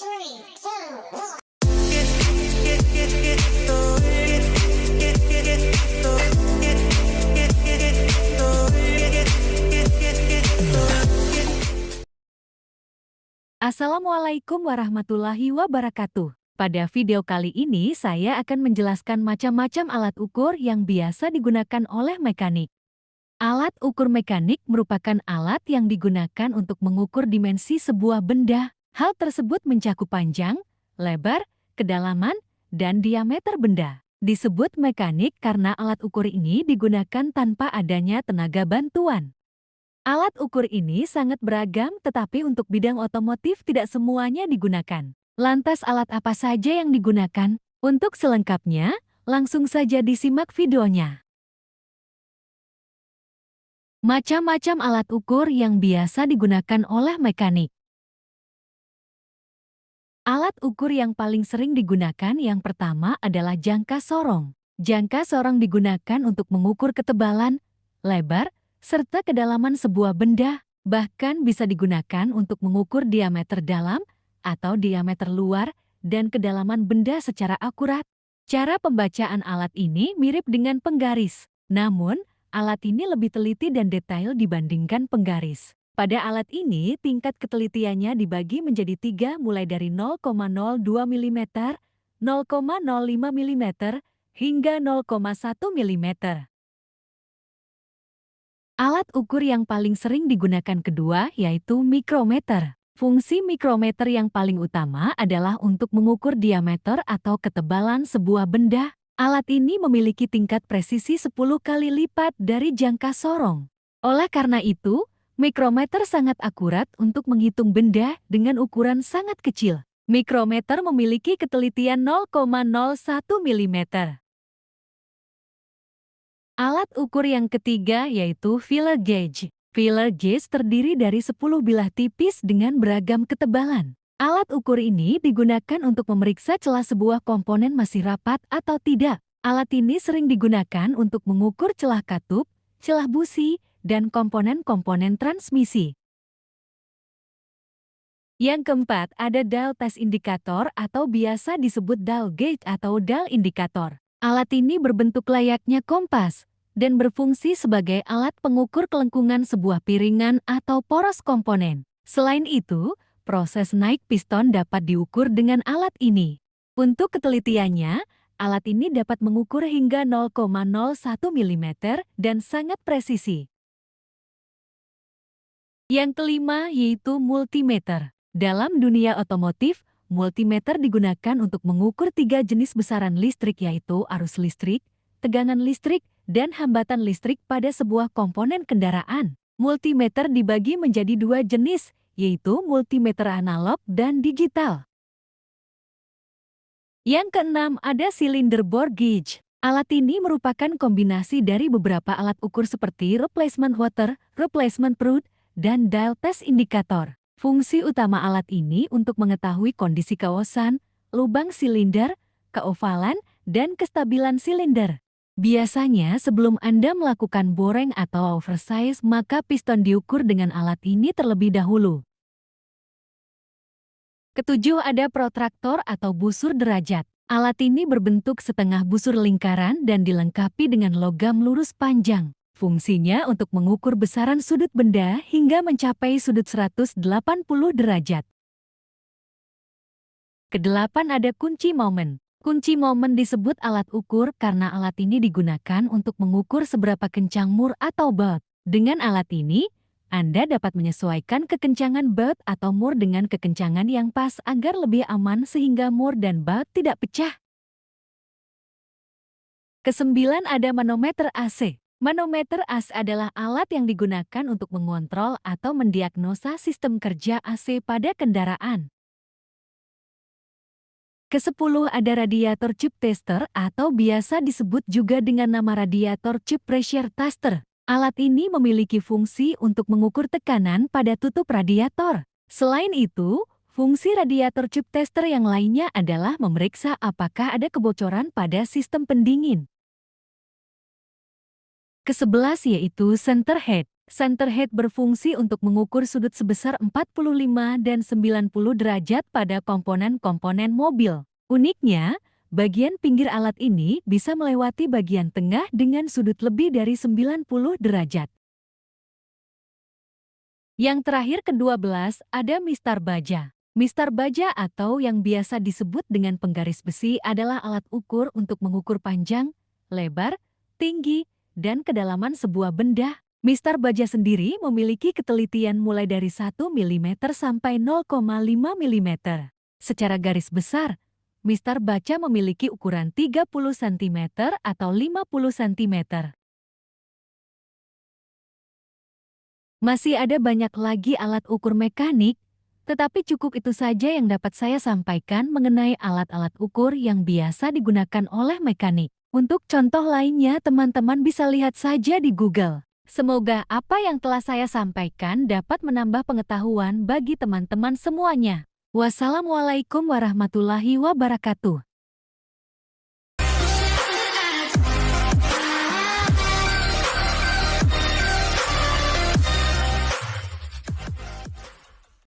Three, two, one. Assalamualaikum warahmatullahi wabarakatuh. Pada video kali ini saya akan menjelaskan macam-macam alat ukur yang biasa digunakan oleh mekanik. Alat ukur mekanik merupakan alat yang digunakan untuk mengukur dimensi sebuah benda. Hal tersebut mencakup panjang, lebar, kedalaman, dan diameter benda. Disebut mekanik karena alat ukur ini digunakan tanpa adanya tenaga bantuan. Alat ukur ini sangat beragam, tetapi untuk bidang otomotif tidak semuanya digunakan. Lantas alat apa saja yang digunakan? Untuk selengkapnya, langsung saja disimak videonya. Macam-macam alat ukur yang biasa digunakan oleh mekanik. Alat ukur yang paling sering digunakan yang pertama adalah jangka sorong. Jangka sorong digunakan untuk mengukur ketebalan, lebar, serta kedalaman sebuah benda, bahkan bisa digunakan untuk mengukur diameter dalam atau diameter luar dan kedalaman benda secara akurat. Cara pembacaan alat ini mirip dengan penggaris, namun alat ini lebih teliti dan detail dibandingkan penggaris. Pada alat ini, tingkat ketelitiannya dibagi menjadi 3 mulai dari 0,02 mm, 0,05 mm, hingga 0,1 mm. Alat ukur yang paling sering digunakan kedua yaitu mikrometer. Fungsi mikrometer yang paling utama adalah untuk mengukur diameter atau ketebalan sebuah benda. Alat ini memiliki tingkat presisi 10 kali lipat dari jangka sorong. Oleh karena itu, mikrometer sangat akurat untuk menghitung benda dengan ukuran sangat kecil. Mikrometer memiliki ketelitian 0,01 mm. Alat ukur yang ketiga yaitu feeler gauge. Feeler gauge terdiri dari 10 bilah tipis dengan beragam ketebalan. Alat ukur ini digunakan untuk memeriksa celah sebuah komponen masih rapat atau tidak. Alat ini sering digunakan untuk mengukur celah katup, celah busi, dan komponen-komponen transmisi. Yang keempat ada dial test indikator atau biasa disebut dial gauge atau dial indikator. Alat ini berbentuk layaknya kompas dan berfungsi sebagai alat pengukur kelengkungan sebuah piringan atau poros komponen. Selain itu, proses naik piston dapat diukur dengan alat ini. Untuk ketelitiannya, alat ini dapat mengukur hingga 0,01 mm dan sangat presisi. Yang kelima yaitu multimeter. Dalam dunia otomotif, multimeter digunakan untuk mengukur 3 jenis besaran listrik yaitu arus listrik, tegangan listrik, dan hambatan listrik pada sebuah komponen kendaraan. Multimeter dibagi menjadi 2 jenis, yaitu multimeter analog dan digital. Yang keenam ada cylinder bore gauge. Alat ini merupakan kombinasi dari beberapa alat ukur seperti replacement water, replacement probe, dan dial test indikator. Fungsi utama alat ini untuk mengetahui kondisi kawasan, lubang silinder, keovalan, dan kestabilan silinder. Biasanya sebelum Anda melakukan boreng atau oversize, maka piston diukur dengan alat ini terlebih dahulu. Ketujuh ada protraktor atau busur derajat. Alat ini berbentuk setengah busur lingkaran dan dilengkapi dengan logam lurus panjang. Fungsinya untuk mengukur besaran sudut benda hingga mencapai sudut 180 derajat. Kedelapan ada kunci momen. Kunci momen disebut alat ukur karena alat ini digunakan untuk mengukur seberapa kencang mur atau baut. Dengan alat ini, Anda dapat menyesuaikan kekencangan baut atau mur dengan kekencangan yang pas agar lebih aman sehingga mur dan baut tidak pecah. Kesembilan ada manometer AC. Manometer AC adalah alat yang digunakan untuk mengontrol atau mendiagnosa sistem kerja AC pada kendaraan. Kesepuluh ada radiator tube tester atau biasa disebut juga dengan nama radiator tube pressure tester. Alat ini memiliki fungsi untuk mengukur tekanan pada tutup radiator. Selain itu, fungsi radiator tube tester yang lainnya adalah memeriksa apakah ada kebocoran pada sistem pendingin. Ke-11 yaitu center head. Center head berfungsi untuk mengukur sudut sebesar 45 dan 90 derajat pada komponen-komponen mobil. Uniknya, bagian pinggir alat ini bisa melewati bagian tengah dengan sudut lebih dari 90 derajat. Yang terakhir ke-12 ada mistar baja. Mistar baja atau yang biasa disebut dengan penggaris besi adalah alat ukur untuk mengukur panjang, lebar, tinggi, dan kedalaman sebuah benda. Mistar baja sendiri memiliki ketelitian mulai dari 1 mm sampai 0,5 mm. Secara garis besar, mistar baja memiliki ukuran 30 cm atau 50 cm. Masih ada banyak lagi alat ukur mekanik, tetapi cukup itu saja yang dapat saya sampaikan mengenai alat-alat ukur yang biasa digunakan oleh mekanik. Untuk contoh lainnya, teman-teman bisa lihat saja di Google. Semoga apa yang telah saya sampaikan dapat menambah pengetahuan bagi teman-teman semuanya. Wassalamualaikum warahmatullahi wabarakatuh.